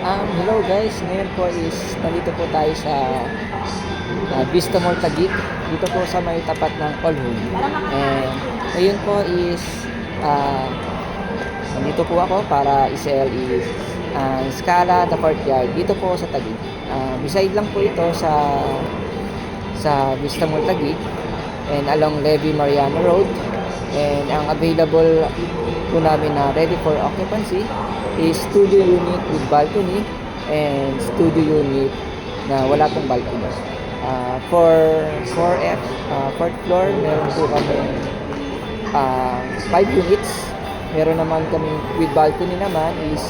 Hello guys, ngayon po is nandito po tayo sa Vista Mall Taguig. Dito po sa may tapat ng Allhood. And ngayon po is nandito po ako para i-sell is Scala The Courtyard. Dito po sa Taguig. Beside lang po ito sa Vista Mall Taguig and along Levy Mariano Road. And ang available po namin na ready for occupancy is studio unit with balcony and studio unit na wala pong balcony. For 4F, fourth floor, meron po kami 5 units. Meron naman kami with balcony naman is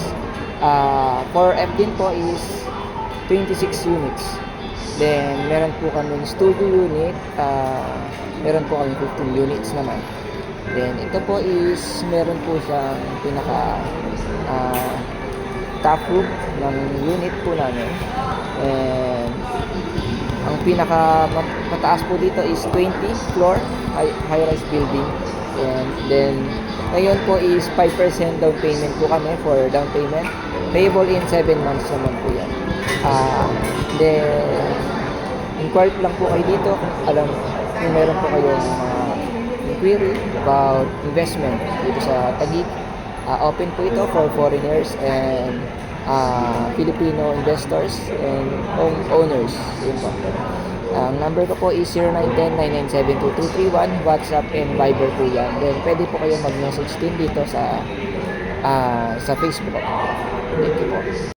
4F din po is 26 units. Then meron po kami studio unit, meron po kami 15 units naman. Then ito po is meron po siyang pinaka top roof ng unit po namin. And ang pinaka mataas po dito is 20 floor high-rise building. And then ngayon po is 5% down payment po kami for down payment. Payable in 7 months naman po yan. Then inquire lang po kayo dito kung meron po kayong inquiry about investment dito sa Taguig. Open po ito for foreigners and Filipino investors and owners. Yun po. Ang number ko po is 0910-997-2231. WhatsApp and Viber po yan. Then pwede po kayong mag-message din dito sa Facebook. Thank you po.